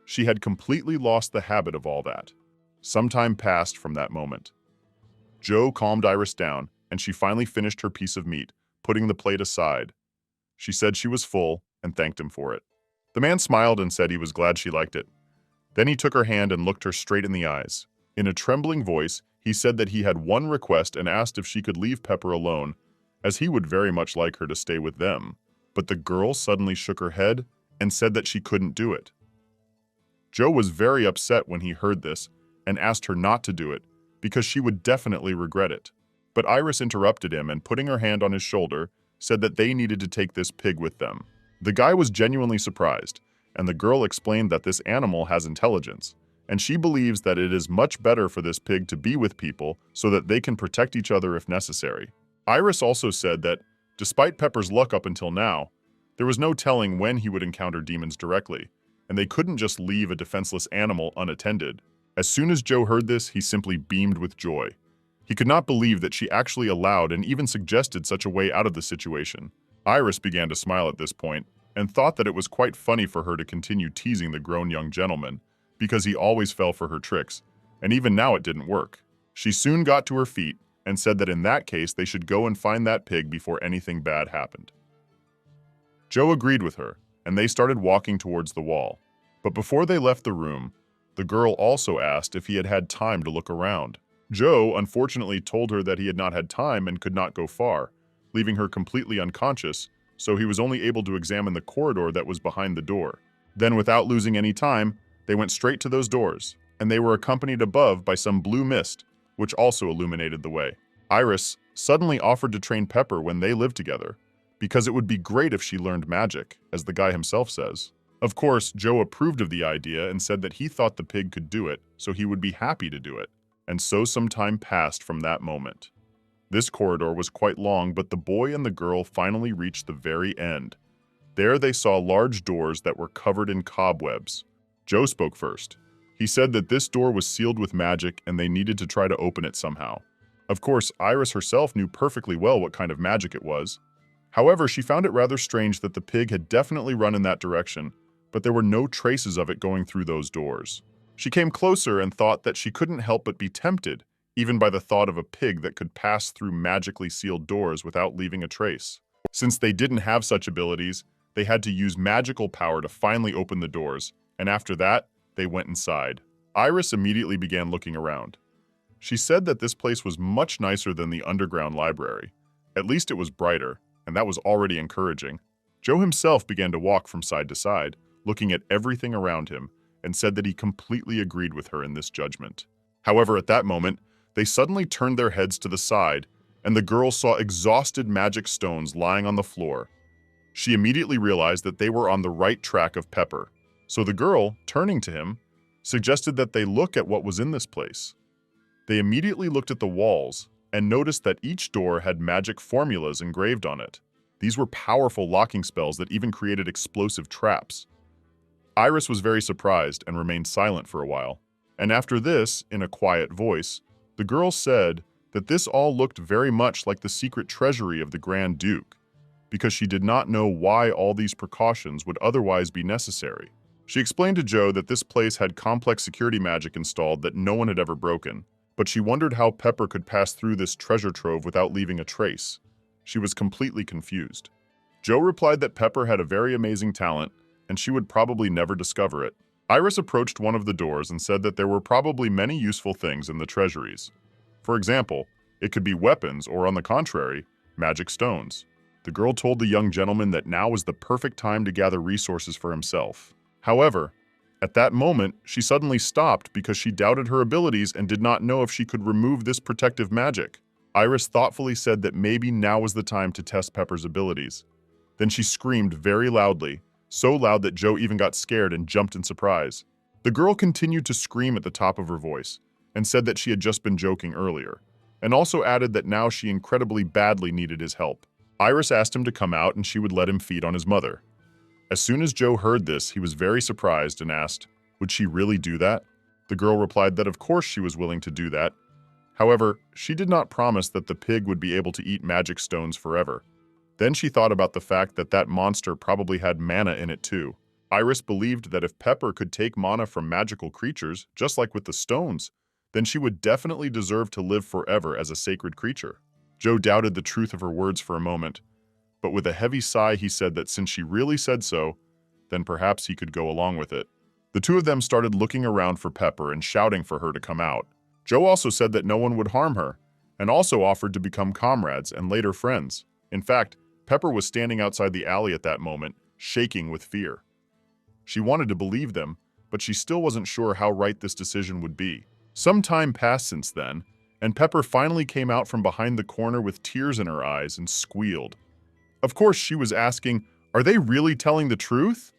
She had completely lost the habit of all that. Some time passed from that moment. Joe calmed Iris down, and she finally finished her piece of meat, putting the plate aside. She said she was full and thanked him for it. The man smiled and said he was glad she liked it. Then he took her hand and looked her straight in the eyes. In a trembling voice, he said that he had one request and asked if she could leave Pepper alone, as he would very much like her to stay with them. But the girl suddenly shook her head and said that she couldn't do it. Joe was very upset when he heard this and asked her not to do it because she would definitely regret it. But Iris interrupted him and, putting her hand on his shoulder, said that they needed to take this pig with them. The guy was genuinely surprised, and the girl explained that this animal has intelligence, and she believes that it is much better for this pig to be with people so that they can protect each other if necessary. Iris also said that, despite Pepper's luck up until now, There was no telling when he would encounter demons directly, and they couldn't just leave a defenseless animal unattended. As soon as Joe heard this, he simply beamed with joy. He could not believe that she actually allowed and even suggested such a way out of the situation. Iris began to smile at this point, and thought that it was quite funny for her to continue teasing the grown young gentleman, because he always fell for her tricks, and even now it didn't work. She soon got to her feet and said that in that case they should go and find that pig before anything bad happened. Joe agreed with her, and they started walking towards the wall. But before they left the room, the girl also asked if he had had time to look around. Joe unfortunately told her that he had not had time and could not go far, leaving her completely unconscious, so he was only able to examine the corridor that was behind the door. Then, without losing any time, they went straight to those doors, and they were accompanied above by some blue mist, which also illuminated the way. Iris suddenly offered to train Pepper when they lived together, because it would be great if she learned magic, as the guy himself says. Of course, Joe approved of the idea and said that he thought the pig could do it, so he would be happy to do it. And so some time passed from that moment. This corridor was quite long, but the boy and the girl finally reached the very end. There they saw large doors that were covered in cobwebs. Joe spoke first. He said that this door was sealed with magic and they needed to try to open it somehow. Of course, Iris herself knew perfectly well what kind of magic it was. However, she found it rather strange that the pig had definitely run in that direction, but there were no traces of it going through those doors. She came closer and thought that she couldn't help but be tempted, even by the thought of a pig that could pass through magically sealed doors without leaving a trace. Since they didn't have such abilities, they had to use magical power to finally open the doors, and after that, they went inside. Iris immediately began looking around. She said that this place was much nicer than the underground library. At least it was brighter, and that was already encouraging. Joe himself began to walk from side to side, looking at everything around him, and said that he completely agreed with her in this judgment. However, at that moment, they suddenly turned their heads to the side, and the girl saw exhausted magic stones lying on the floor. She immediately realized that they were on the right track of Pepper, so the girl, turning to him, suggested that they look at what was in this place. They immediately looked at the walls and noticed that each door had magic formulas engraved on it. These were powerful locking spells that even created explosive traps. Iris was very surprised and remained silent for a while, and after this, in a quiet voice, the girl said that this all looked very much like the secret treasury of the Grand Duke, because she did not know why all these precautions would otherwise be necessary. She explained to Joe that this place had complex security magic installed that no one had ever broken, but she wondered how Pepper could pass through this treasure trove without leaving a trace. She was completely confused. Joe replied that Pepper had a very amazing talent, and she would probably never discover it. Iris approached one of the doors and said that there were probably many useful things in the treasuries. For example, it could be weapons or, on the contrary, magic stones. The girl told the young gentleman that now was the perfect time to gather resources for himself. However, at that moment, she suddenly stopped because she doubted her abilities and did not know if she could remove this protective magic. Iris thoughtfully said that maybe now was the time to test Pepper's abilities. Then she screamed very loudly, so loud that Joe even got scared and jumped in surprise. The girl continued to scream at the top of her voice and said that she had just been joking earlier, and also added that now she incredibly badly needed his help. Iris asked him to come out and she would let him feed on his mother. As soon as Joe heard this, he was very surprised and asked, would she really do that? The girl replied that of course she was willing to do that. However, she did not promise that the pig would be able to eat magic stones forever. Then she thought about the fact that that monster probably had mana in it too. Iris believed that if Pepper could take mana from magical creatures, just like with the stones, then she would definitely deserve to live forever as a sacred creature. Joe doubted the truth of her words for a moment, but with a heavy sigh he said that since she really said so, then perhaps he could go along with it. The two of them started looking around for Pepper and shouting for her to come out. Joe also said that no one would harm her, and also offered to become comrades and later friends. In fact, Pepper was standing outside the alley at that moment, shaking with fear. She wanted to believe them, but she still wasn't sure how right this decision would be. Some time passed since then, and Pepper finally came out from behind the corner with tears in her eyes and squealed. Of course, she was asking, are they really telling the truth?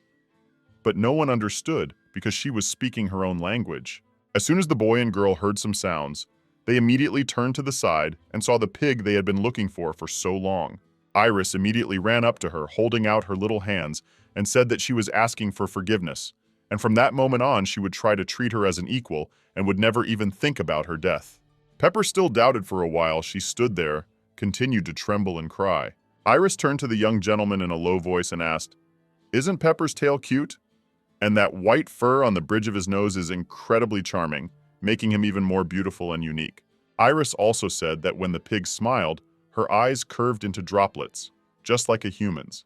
But no one understood because she was speaking her own language. As soon as the boy and girl heard some sounds, they immediately turned to the side and saw the pig they had been looking for so long. Iris immediately ran up to her, holding out her little hands, and said that she was asking for forgiveness, and from that moment on she would try to treat her as an equal and would never even think about her death. Pepper still doubted for a while. She stood there, continued to tremble and cry. Iris turned to the young gentleman in a low voice and asked, "Isn't Pepper's tail cute? And that white fur on the bridge of his nose is incredibly charming, making him even more beautiful and unique." Iris also said that when the pig smiled, her eyes curved into droplets, just like a human's.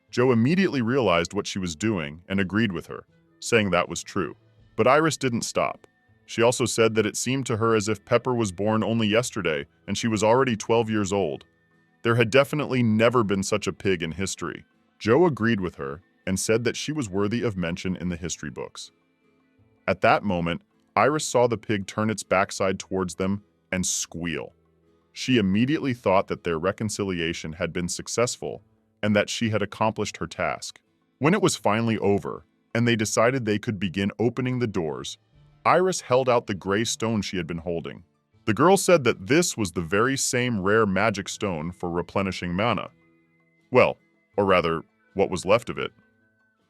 Joe immediately realized what she was doing and agreed with her, saying that was true. But Iris didn't stop. She also said that it seemed to her as if Pepper was born only yesterday and she was already 12 years old. There had definitely never been such a pig in history. Joe agreed with her and said that she was worthy of mention in the history books. At that moment, Iris saw the pig turn its backside towards them and squeal. She immediately thought that their reconciliation had been successful and that she had accomplished her task. When it was finally over and they decided they could begin opening the doors, Iris held out the gray stone she had been holding. The girl said that this was the very same rare magic stone for replenishing mana. Well, or rather, what was left of it.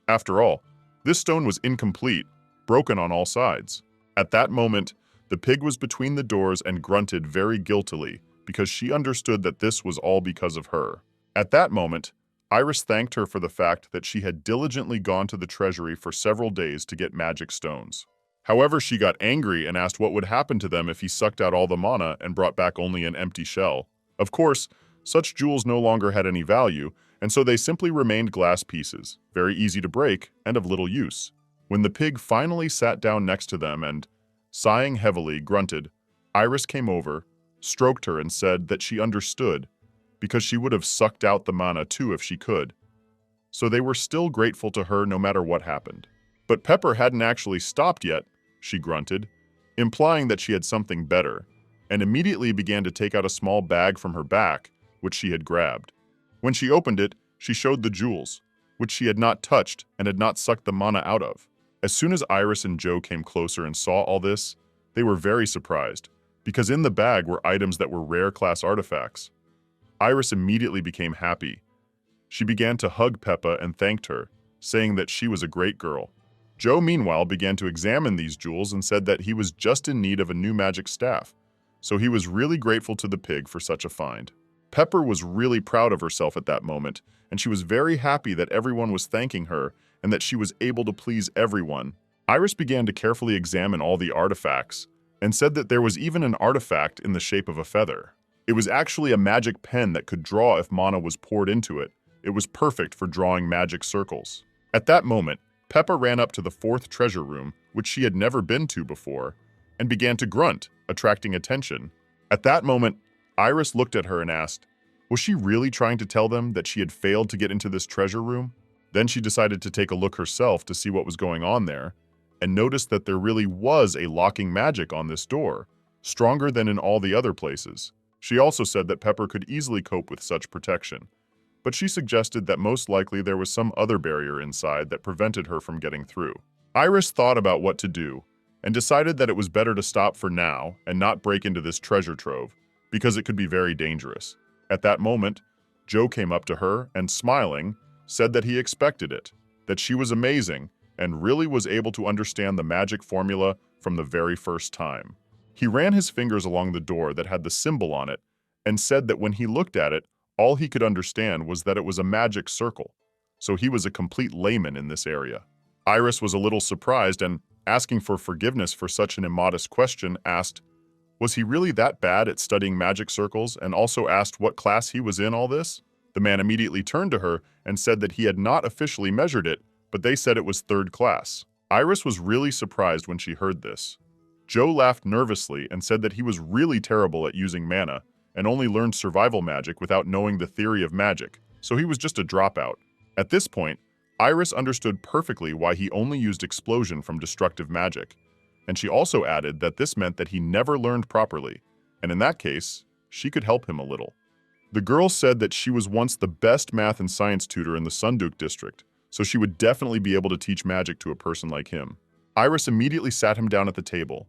After all, this stone was incomplete, broken on all sides. At that moment, the pig was between the doors and grunted very guiltily because she understood that this was all because of her. At that moment, Iris thanked her for the fact that she had diligently gone to the treasury for several days to get magic stones. However, she got angry and asked what would happen to them if he sucked out all the mana and brought back only an empty shell. Of course, such jewels no longer had any value, and so they simply remained glass pieces, very easy to break and of little use. When the pig finally sat down next to them and, sighing heavily, grunted, Iris came over, stroked her and said that she understood, because she would have sucked out the mana too if she could. So they were still grateful to her no matter what happened. But Pepper hadn't actually stopped yet, she grunted, implying that she had something better, and immediately began to take out a small bag from her back, which she had grabbed. When she opened it, she showed the jewels, which she had not touched and had not sucked the mana out of. As soon as Iris and Joe came closer and saw all this, they were very surprised, because in the bag were items that were rare class artifacts. Iris immediately became happy. She began to hug Peppa and thanked her, saying that she was a great girl. Joe, meanwhile, began to examine these jewels and said that he was just in need of a new magic staff, so he was really grateful to the pig for such a find. Pepper was really proud of herself at that moment, and she was very happy that everyone was thanking her and that she was able to please everyone. Iris began to carefully examine all the artifacts and said that there was even an artifact in the shape of a feather. It was actually a magic pen that could draw if mana was poured into it. It was perfect for drawing magic circles. At that moment, Peppa ran up to the fourth treasure room, which she had never been to before, and began to grunt, attracting attention. At that moment, Iris looked at her and asked, was she really trying to tell them that she had failed to get into this treasure room? Then she decided to take a look herself to see what was going on there, and noticed that there really was a locking magic on this door, stronger than in all the other places. She also said that Pepper could easily cope with such protection, but she suggested that most likely there was some other barrier inside that prevented her from getting through. Iris thought about what to do, and decided that it was better to stop for now and not break into this treasure trove, because it could be very dangerous. At that moment, Joe came up to her and, smiling, said that he expected it, that she was amazing, and really was able to understand the magic formula from the very first time. He ran his fingers along the door that had the symbol on it, and said that when he looked at it, all he could understand was that it was a magic circle, so he was a complete layman in this area. Iris was a little surprised and, asking for forgiveness for such an immodest question, asked, was he really that bad at studying magic circles, and also asked what class he was in all this? The man immediately turned to her and said that he had not officially measured it, but they said it was third class. Iris was really surprised when she heard this. Joe laughed nervously and said that he was really terrible at using mana and only learned survival magic without knowing the theory of magic, so he was just a dropout. At this point, Iris understood perfectly why he only used explosion from destructive magic, and she also added that this meant that he never learned properly, and in that case, she could help him a little. The girl said that she was once the best math and science tutor in the Sunduk district, so she would definitely be able to teach magic to a person like him. Iris immediately sat him down at the table,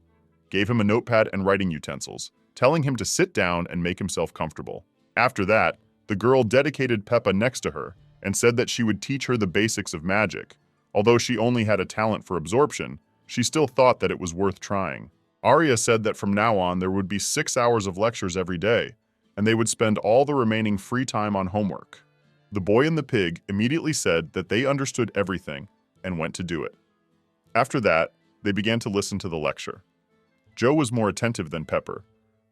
gave him a notepad and writing utensils, telling him to sit down and make himself comfortable. After that, The girl dedicated Peppa next to her and said that she would teach her the basics of magic. Although she only had a talent for absorption, she still thought that it was worth trying. Arya said that from now on there would be 6 hours of lectures every day, and they would spend all the remaining free time on homework. The boy and the pig immediately said that they understood everything and went to do it. After that, they began to listen to the lecture. Joe was more attentive than Pepper,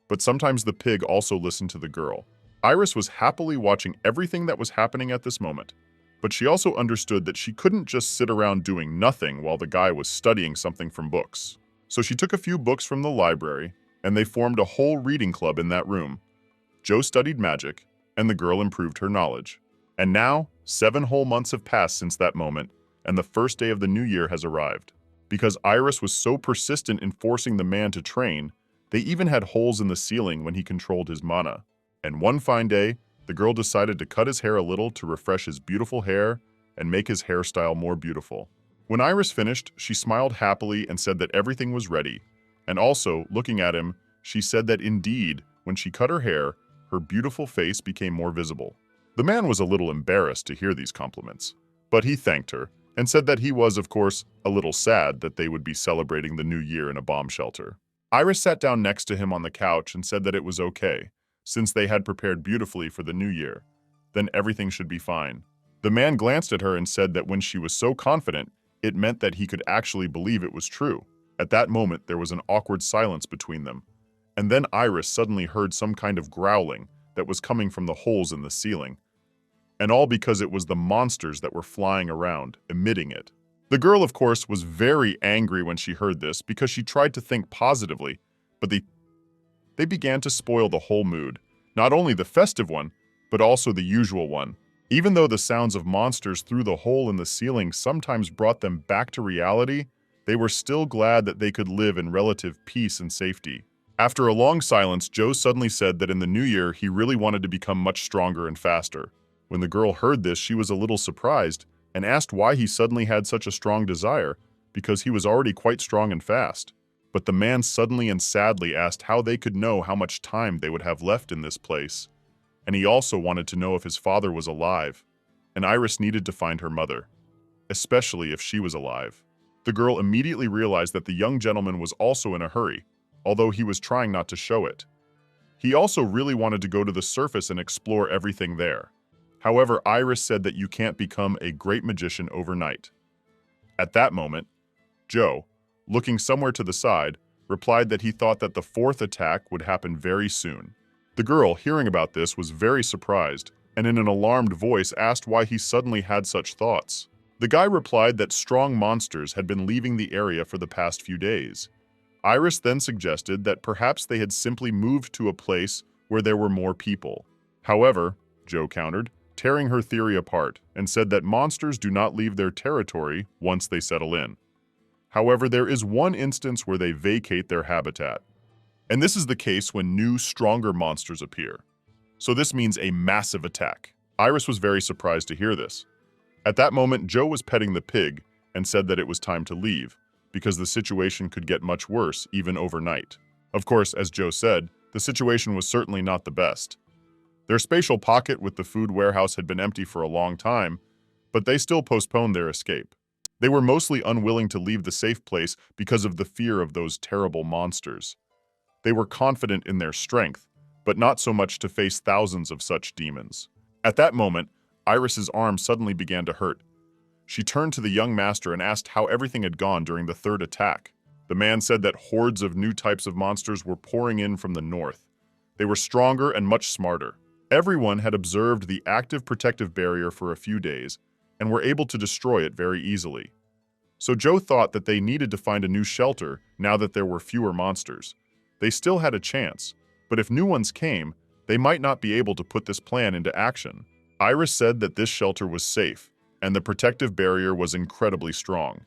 but sometimes the pig also listened to the girl. Iris was happily watching everything that was happening at this moment, but she also understood that she couldn't just sit around doing nothing while the guy was studying something from books. So she took a few books from the library, and they formed a whole reading club in that room. Joe studied magic, and the girl improved her knowledge. And now, 7 whole months have passed since that moment, and the first day of the new year has arrived. Because Iris was so persistent in forcing the man to train, they even had holes in the ceiling when he controlled his mana. And one fine day, the girl decided to cut his hair a little to refresh his beautiful hair and make his hairstyle more beautiful. When Iris finished, she smiled happily and said that everything was ready. And also, looking at him, she said that indeed, when she cut her hair, her beautiful face became more visible. The man was a little embarrassed to hear these compliments, but he thanked her and said that he was, of course, a little sad that they would be celebrating the new year in a bomb shelter. Iris sat down next to him on the couch and said that it was okay, since they had prepared beautifully for the new year. Then everything should be fine. The man glanced at her and said that when she was so confident, it meant that he could actually believe it was true. At that moment, there was an awkward silence between them. And then Iris suddenly heard some kind of growling that was coming from the holes in the ceiling. And all because it was the monsters that were flying around, emitting it. The girl, of course, was very angry when she heard this because she tried to think positively, but they began to spoil the whole mood. Not only the festive one, but also the usual one. Even though the sounds of monsters through the hole in the ceiling sometimes brought them back to reality, they were still glad that they could live in relative peace and safety. After a long silence, Joe suddenly said that in the new year he really wanted to become much stronger and faster. When the girl heard this, she was a little surprised and asked why he suddenly had such a strong desire, because he was already quite strong and fast. But the man suddenly and sadly asked how they could know how much time they would have left in this place. And he also wanted to know if his father was alive. And Iris needed to find her mother, especially if she was alive. The girl immediately realized that the young gentleman was also in a hurry, although he was trying not to show it. He also really wanted to go to the surface and explore everything there. However, Iris said that you can't become a great magician overnight. At that moment, Joe, looking somewhere to the side, replied that he thought that the 4th attack would happen very soon. The girl, hearing about this, was very surprised, and in an alarmed voice asked why he suddenly had such thoughts. The guy replied that strong monsters had been leaving the area for the past few days. Iris then suggested that perhaps they had simply moved to a place where there were more people. However, Joe countered, tearing her theory apart, and said that monsters do not leave their territory once they settle in. However, there is one instance where they vacate their habitat. And this is the case when new, stronger monsters appear. So this means a massive attack. Iris was very surprised to hear this. At that moment, Joe was petting the pig and said that it was time to leave, because the situation could get much worse even overnight. Of course, as Joe said, the situation was certainly not the best. Their spatial pocket with the food warehouse had been empty for a long time, but they still postponed their escape. They were mostly unwilling to leave the safe place because of the fear of those terrible monsters. They were confident in their strength, but not so much to face thousands of such demons. At that moment, Iris's arm suddenly began to hurt. She turned to the young master and asked how everything had gone during the 3rd attack. The man said that hordes of new types of monsters were pouring in from the north. They were stronger and much smarter. Everyone had observed the active protective barrier for a few days and were able to destroy it very easily. So Joe thought that they needed to find a new shelter now that there were fewer monsters. They still had a chance, but if new ones came, they might not be able to put this plan into action. Iris said that this shelter was safe, and the protective barrier was incredibly strong.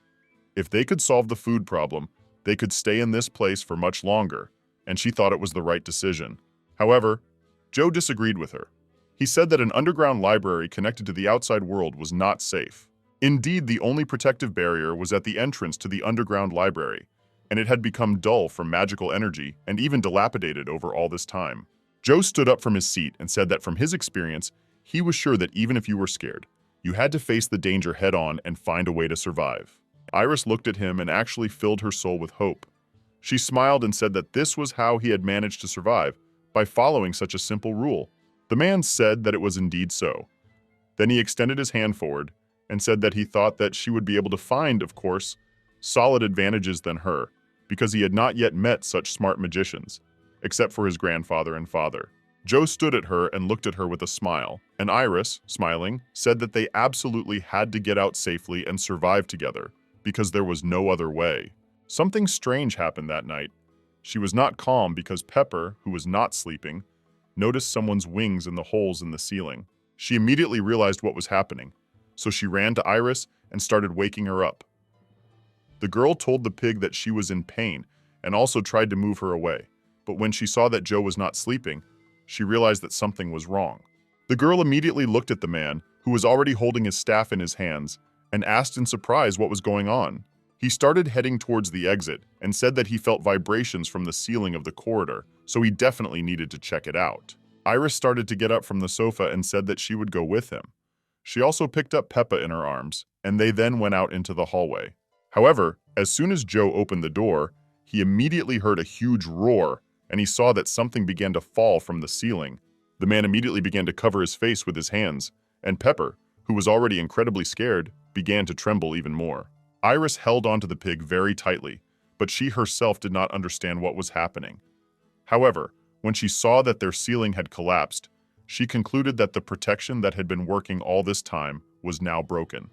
If they could solve the food problem, they could stay in this place for much longer, and she thought it was the right decision. However, Joe disagreed with her. He said that an underground library connected to the outside world was not safe. Indeed, the only protective barrier was at the entrance to the underground library, and it had become dull from magical energy and even dilapidated over all this time. Joe stood up from his seat and said that from his experience, he was sure that even if you were scared, you had to face the danger head-on and find a way to survive. Iris looked at him and actually filled her soul with hope. She smiled and said that this was how he had managed to survive, by following such a simple rule. The man said that it was indeed so. Then he extended his hand forward and said that he thought that she would be able to find, of course, solid advantages than her, because he had not yet met such smart magicians, except for his grandfather and father. Joe stood at her and looked at her with a smile, and Iris, smiling, said that they absolutely had to get out safely and survive together, because there was no other way. Something strange happened that night. She was not calm because Pepper, who was not sleeping, noticed someone's wings in the holes in the ceiling. She immediately realized what was happening, so she ran to Iris and started waking her up. The girl told the pig that she was in pain and also tried to move her away, but when she saw that Joe was not sleeping, she realized that something was wrong. The girl immediately looked at the man, who was already holding his staff in his hands, and asked in surprise what was going on. He started heading towards the exit and said that he felt vibrations from the ceiling of the corridor, so he definitely needed to check it out. Iris started to get up from the sofa and said that she would go with him. She also picked up Peppa in her arms, and they then went out into the hallway. However, as soon as Joe opened the door, he immediately heard a huge roar, and he saw that something began to fall from the ceiling. The man immediately began to cover his face with his hands, and Pepper, who was already incredibly scared, began to tremble even more. Iris held onto the pig very tightly, but she herself did not understand what was happening. However, when she saw that their ceiling had collapsed, she concluded that the protection that had been working all this time was now broken.